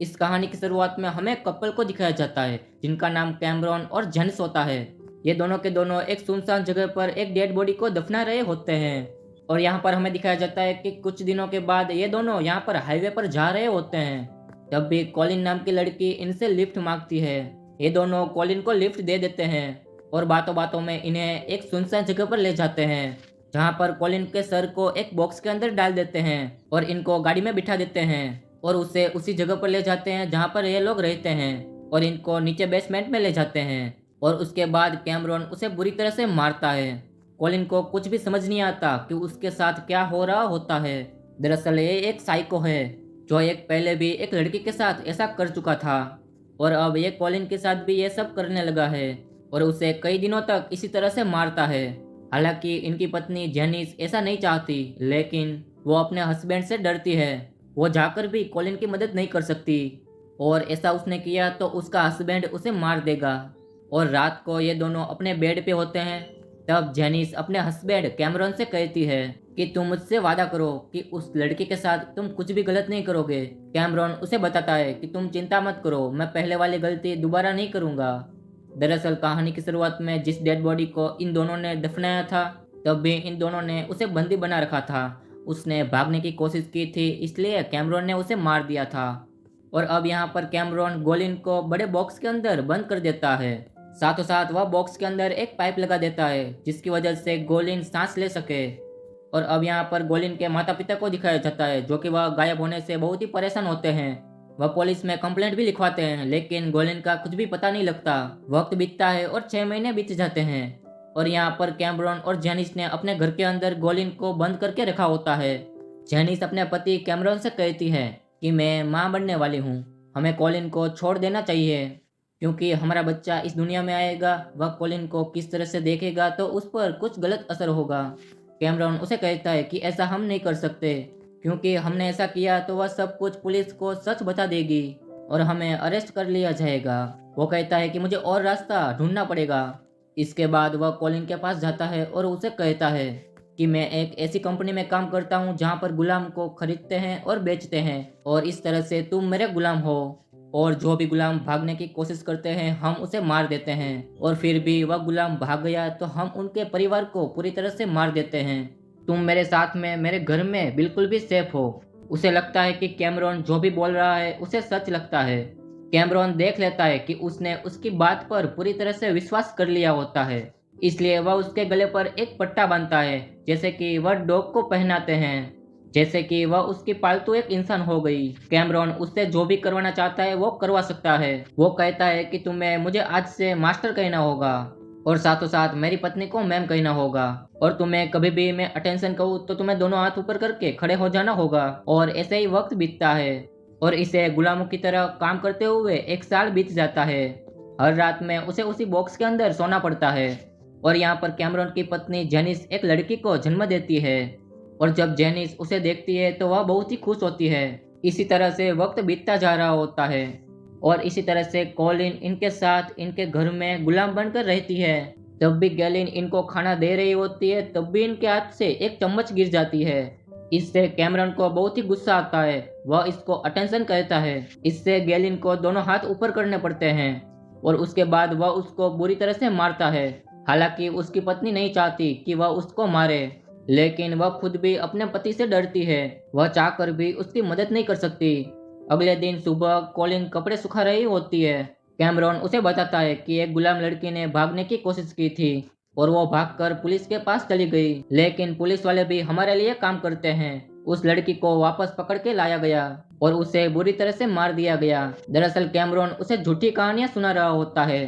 इस कहानी की शुरुआत में हमें कपल को दिखाया जाता है जिनका नाम कैमरॉन और जेनिस होता है। ये दोनों के दोनों एक सुनसान जगह पर एक डेड बॉडी को दफना रहे होते हैं। और यहाँ पर हमें दिखाया जाता है कि कुछ दिनों के बाद ये दोनों यहाँ पर हाईवे पर जा रहे होते हैं। तब भी कॉलिन नाम की लड़की इनसे लिफ्ट मांगती है। ये दोनों कॉलिन को लिफ्ट दे देते हैं और बातों बातों में इन्हें एक सुनसान जगह पर ले जाते हैं, जहाँ पर कॉलिन के सर को एक बॉक्स के अंदर डाल देते हैं और इनको गाड़ी में बिठा देते हैं और उसे उसी जगह पर ले जाते हैं जहाँ पर ये लोग रहते हैं और इनको नीचे बेसमेंट में ले जाते हैं। और उसके बाद कैमरॉन उसे बुरी तरह से मारता है। कॉलिन को कुछ भी समझ नहीं आता कि उसके साथ क्या हो रहा होता है। दरअसल ये एक साइको है जो एक पहले भी एक लड़की के साथ ऐसा कर चुका था और अब ये कॉलिन के साथ भी ये सब करने लगा है और उसे कई दिनों तक इसी तरह से मारता है। हालांकि इनकी पत्नी जेनिस ऐसा नहीं चाहती, लेकिन वो अपने हस्बैंड से डरती है। वो जाकर भी कॉलिन की मदद नहीं कर सकती और ऐसा उसने किया तो उसका हस्बैंड उसे मार देगा। और रात को ये दोनों अपने बेड पे होते हैं। तब जेनिस अपने हस्बैंड कैमरॉन से कहती है कि तुम मुझसे वादा करो कि उस लड़की के साथ तुम कुछ भी गलत नहीं करोगे। कैमरॉन उसे बताता है कि तुम चिंता मत करो, मैं पहले वाली गलती दोबारा नहीं करूंगा। दरअसल कहानी की शुरुआत में जिस डेड बॉडी को इन दोनों ने दफनाया था, तब भी इन दोनों ने उसे बंदी बना रखा था। उसने भागने की कोशिश की थी, इसलिए कैमरॉन ने उसे मार दिया था। और अब यहाँ पर कैमरॉन गोलिन को बड़े बॉक्स के अंदर बंद कर देता है। साथों साथ वह बॉक्स के अंदर एक पाइप लगा देता है जिसकी वजह से गोलिन सांस ले सके। और अब यहाँ पर गोलिन के माता पिता को दिखाया जाता है जो कि वह गायब होने से बहुत ही परेशान होते हैं। वह पुलिस में कंप्लेंट भी लिखवाते हैं, लेकिन गोलिन का कुछ भी पता नहीं लगता। वक्त बीतता है और 6 महीने बीत जाते हैं। और यहाँ पर कैमरॉन और जेनिस ने अपने घर के अंदर गोलिन को बंद करके रखा होता है। जेनिस अपने पति कैमरॉन से कहती है कि मैं माँ बनने वाली हूँ, हमें कॉलिन को छोड़ देना चाहिए क्योंकि हमारा बच्चा इस दुनिया में आएगा, वह कॉलिन को किस तरह से देखेगा तो उस पर कुछ गलत असर होगा। कैमरॉन उसे कहता है कि ऐसा हम नहीं कर सकते क्योंकि हमने ऐसा किया तो वह सब कुछ पुलिस को सच बता देगी और हमें अरेस्ट कर लिया जाएगा। वो कहता है कि मुझे और रास्ता ढूंढना पड़ेगा। इसके बाद वह कॉलिन के पास जाता है और उसे कहता है कि मैं एक ऐसी कंपनी में काम करता हूँ जहाँ पर गुलाम को खरीदते हैं और बेचते हैं और इस तरह से तुम मेरे गुलाम हो। और जो भी गुलाम भागने की कोशिश करते हैं हम उसे मार देते हैं और फिर भी वह गुलाम भाग गया तो हम उनके परिवार को पूरी तरह से मार देते हैं। तुम मेरे साथ में मेरे घर में बिल्कुल भी सेफ हो। उसे लगता है कि कैमरॉन जो भी बोल रहा है उसे सच लगता है। कैमरॉन देख लेता है कि उसने उसकी बात पर पूरी तरह से विश्वास कर लिया होता है, इसलिए वह उसके गले पर एक पट्टा बांधता है जैसे कि वह डॉग को पहनाते हैं, जैसे कि वह उसकी पालतू एक इंसान हो गई। कैमरॉन उससे जो भी करवाना चाहता है वो करवा सकता है। वो कहता है कि तुम्हें मुझे आज से मास्टर कहना होगा और साथों साथ मेरी पत्नी को मैम कहना होगा और तुम्हें कभी भी मैं अटेंशन कहूँ तो तुम्हें दोनों हाथ ऊपर करके खड़े हो जाना होगा। और ऐसे ही वक्त बीतता है और इसे गुलामों की तरह काम करते हुए 1 साल बीत जाता है। हर रात में उसे उसी बॉक्स के अंदर सोना पड़ता है। और यहाँ पर कैमरॉन की पत्नी जेनिस एक लड़की को जन्म देती है और जब जेनिस उसे देखती है तो वह बहुत ही खुश होती है। इसी तरह से वक्त बीतता जा रहा होता है और इसी तरह से कॉलिन इनके साथ इनके घर में गुलाम बनकर रहती है। तब भी गैलिन इनको खाना दे रही होती है, तब भी इनके हाथ से एक चम्मच गिर जाती है। इससे कैमरॉन को बहुत ही गुस्सा आता है। वह इसको अटेंशन कहता है। इससे गैलिन को दोनों हाथ ऊपर करने पड़ते हैं और उसके बाद वह उसको बुरी तरह से मारता है। हालांकि उसकी पत्नी नहीं चाहती कि वह उसको मारे, लेकिन वह खुद भी अपने पति से डरती है। वह चाहकर भी उसकी मदद नहीं कर सकती। अगले दिन सुबह कॉलिन कपड़े सुखा रही होती है। कैमरॉन उसे बताता है कि एक गुलाम लड़की ने भागने की कोशिश की थी और वो भागकर पुलिस के पास चली गई, लेकिन पुलिस वाले भी हमारे लिए काम करते हैं। उस लड़की को वापस पकड़ के लाया गया और उसे बुरी तरह से मार दिया गया। दरअसल कैमरॉन उसे झूठी कहानियां सुना रहा होता है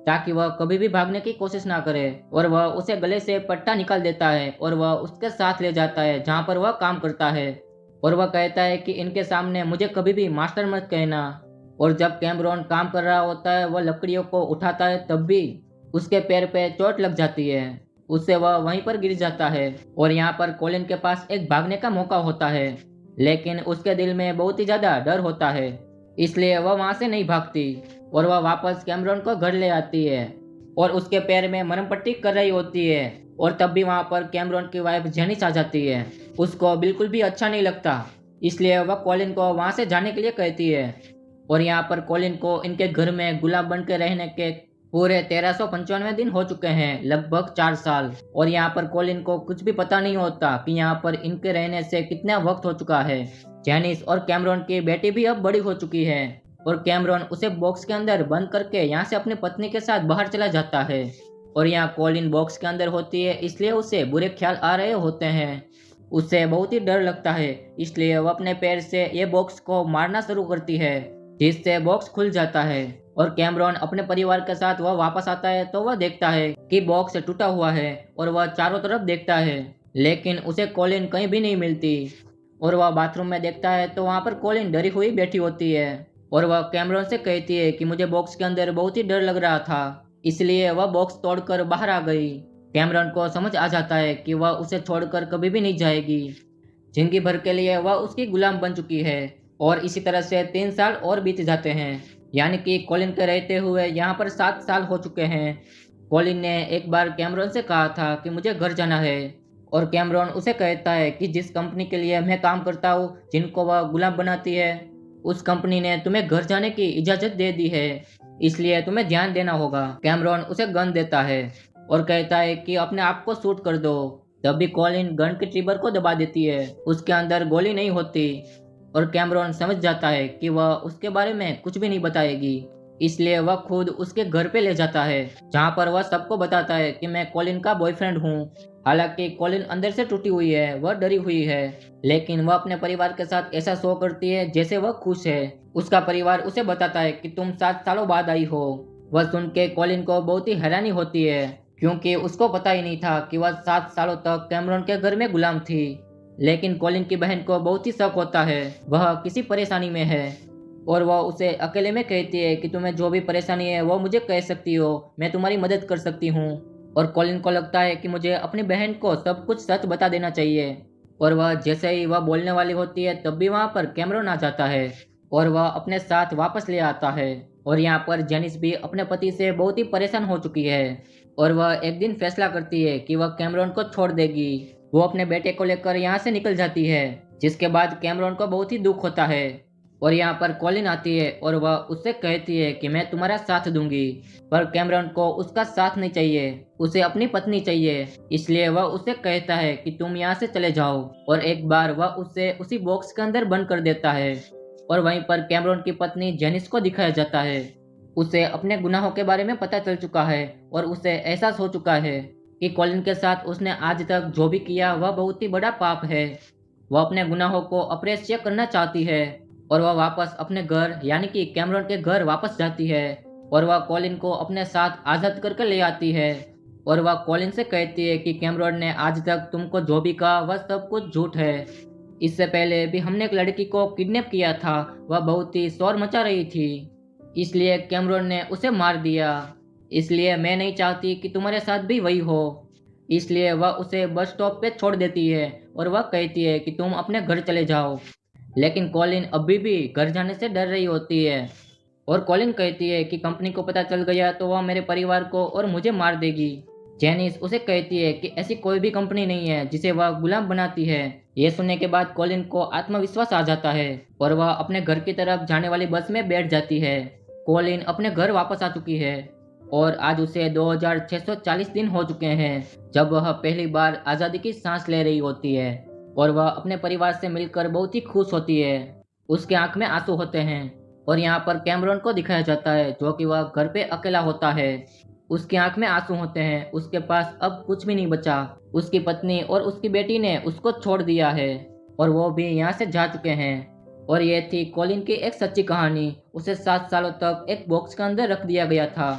ताकि वह कभी भी भागने की कोशिश ना करे और वह उसे गले से पट्टा निकाल देता है और वह उसके साथ ले जाता है जहाँ पर वह काम करता है और वह कहता है कि इनके सामने मुझे कभी भी मास्टर मत कहना। और जब कैमरॉन काम कर रहा होता है वह लकड़ियों को उठाता है, तब भी उसके पैर पे चोट लग जाती है। उससे वह वहीं पर गिर जाता है और यहाँ पर कॉलिन के पास एक भागने का मौका होता है, लेकिन उसके दिल में बहुत ही ज्यादा डर होता है, इसलिए वह वहां से नहीं भागती और वह वापस कैमरॉन को घर ले आती है और उसके पैर में मरहम पट्टी कर रही होती है। और तब भी वहां पर कैमरॉन की वाइफ जेनिस आ जाती है। उसको बिल्कुल भी अच्छा नहीं लगता, इसलिए वह कॉलिन को वहां से जाने के लिए कहती है। और यहाँ पर कॉलिन को इनके घर में गुलाम बन के रहने के पूरे 1395 दिन हो चुके हैं, लगभग 4 साल। और यहाँ पर कॉलिन को कुछ भी पता नहीं होता कि यहाँ पर इनके रहने से कितना वक्त हो चुका है। जेनिस और कैमरॉन की बेटी भी अब बड़ी हो चुकी है और कैमरॉन उसे बॉक्स के अंदर बंद करके यहाँ से अपनी पत्नी के साथ बाहर चला जाता है। और यहाँ कॉलिन बॉक्स के अंदर होती है, इसलिए उसे बुरे ख्याल आ रहे होते हैं। उसे बहुत ही डर लगता है, इसलिए वह अपने पैर से ये बॉक्स को मारना शुरू करती है, जिससे बॉक्स खुल जाता है। और कैमरॉन अपने परिवार के साथ वह वापस आता है तो वह देखता है कि बॉक्स टूटा हुआ है और वह चारों तरफ देखता है, लेकिन उसे कॉलिन कहीं भी नहीं मिलती। और वह बाथरूम में देखता है तो वहाँ पर कॉलिन डरी हुई बैठी होती है और वह कैमरॉन से कहती है कि मुझे बॉक्स के अंदर बहुत ही डर लग रहा था, इसलिए वह बॉक्स तोड़कर बाहर आ गई। कैमरॉन को समझ आ जाता है कि वह उसे छोड़कर कभी भी नहीं जाएगी। जिंदगी भर के लिए वह उसकी गुलाम बन चुकी है। और इसी तरह से 3 साल और बीत जाते हैं, यानी कि कॉलिन के रहते हुए यहाँ पर 7 साल हो चुके हैं। कॉलिन ने एक बार कैमरॉन से कहा था कि मुझे घर जाना है और कैमरॉन उसे कहता है कि जिस कंपनी के लिए मैं काम करता हूँ, जिनको वह गुलाम बनाती है, उस कंपनी ने तुम्हें घर जाने की इजाज़त दे दी है, इसलिए तुम्हें ध्यान देना होगा। कैमरॉन उसे गन देता है और कहता है कि अपने आप को शूट कर दो। तभी कॉलिन गन के ट्रिगर को दबा देती है, उसके अंदर गोली नहीं होती और कैमरॉन समझ जाता है कि वह उसके बारे में कुछ भी नहीं बताएगी, इसलिए वह खुद उसके घर पे ले जाता है, जहाँ पर वह सबको बताता है कि मैं कॉलिन का बॉयफ्रेंड हूँ। हालांकि कॉलिन अंदर से टूटी हुई है, वह डरी हुई है, लेकिन वह अपने परिवार के साथ ऐसा शो करती है जैसे वह खुश है। उसका परिवार उसे बताता है कि तुम 7 सालों बाद आई हो। वह सुन के कॉलिन को बहुत ही हैरानी होती है, क्योंकि उसको पता ही नहीं था कि वह 7 सालों तक कैमरॉन के घर में गुलाम थी। लेकिन कॉलिन की बहन को बहुत ही शक होता है, वह किसी परेशानी में है और वह उसे अकेले में कहती है कि तुम्हें जो भी परेशानी है वो मुझे कह सकती हो, मैं तुम्हारी मदद कर सकती हूँ। और कॉलिन को लगता है कि मुझे अपनी बहन को सब कुछ सच बता देना चाहिए। और वह जैसे ही वह बोलने वाली होती है तब भी वहाँ पर कैमरॉन आ जाता है और वह अपने साथ वापस ले आता है। और यहाँ पर जेनिस भी अपने पति से बहुत ही परेशान हो चुकी है और वह एक दिन फैसला करती है कि वह कैमरॉन को छोड़ देगी। वो अपने बेटे को लेकर यहाँ से निकल जाती है, जिसके बाद कैमरॉन को बहुत ही दुख होता है। और यहाँ पर कॉलिन आती है और वह उससे कहती है कि मैं तुम्हारा साथ दूंगी, पर कैमरॉन को उसका साथ नहीं चाहिए, उसे अपनी पत्नी चाहिए। इसलिए वह उसे कहता है कि तुम यहाँ से चले जाओ और एक बार वह उसे उसी बॉक्स के अंदर बंद कर देता है। और वहीं पर कैमरॉन की पत्नी जेनिस को दिखाया जाता है। उसे अपने गुनाहों के बारे में पता चल चुका है और उसे एहसास हो चुका है कि कॉलिन के साथ उसने आज तक जो भी किया वह बहुत ही बड़ा पाप है। वह अपने गुनाहों को अप्रेष्य करना चाहती है और वह वापस अपने घर यानी कि कैमरॉन के घर वापस जाती है और वह कॉलिन को अपने साथ आज़ाद करके ले आती है। और वह कॉलिन से कहती है कि कैमरॉन ने आज तक तुमको जो भी कहा वह सब कुछ झूठ है। इससे पहले भी हमने एक लड़की को किडनैप किया था, वह बहुत ही शोर मचा रही थी, इसलिए कैमरॉन ने उसे मार दिया। इसलिए मैं नहीं चाहती कि तुम्हारे साथ भी वही हो। इसलिए वह उसे बस स्टॉप पे छोड़ देती है और वह कहती है कि तुम अपने घर चले जाओ। लेकिन कॉलिन अभी भी घर जाने से डर रही होती है और कॉलिन कहती है कि कंपनी को पता चल गया तो वह मेरे परिवार को और मुझे मार देगी। जेनिस उसे कहती है कि ऐसी कोई भी कंपनी नहीं है जिसे वह गुलाम बनाती है। यह सुनने के बाद कॉलिन को आत्मविश्वास आ जाता है और वह अपने घर की तरफ जाने वाली बस में बैठ जाती है। कॉलिन अपने घर वापस आ चुकी है और आज उसे 2640 दिन हो चुके हैं जब वह पहली बार आज़ादी की सांस ले रही होती है और वह अपने परिवार से मिलकर बहुत ही खुश होती है। उसके आंख में आंसू होते हैं और यहाँ पर कैमरॉन को दिखाया जाता है जो कि वह घर पे अकेला होता है। उसकी आंख में आंसू होते हैं, उसके पास अब कुछ भी नहीं बचा। उसकी पत्नी और उसकी बेटी ने उसको छोड़ दिया है और वो भी यहाँ से जा चुके हैं। और ये थी कॉलिन की एक सच्ची कहानी। उसे 7 सालों तक एक बॉक्स के अंदर रख दिया गया था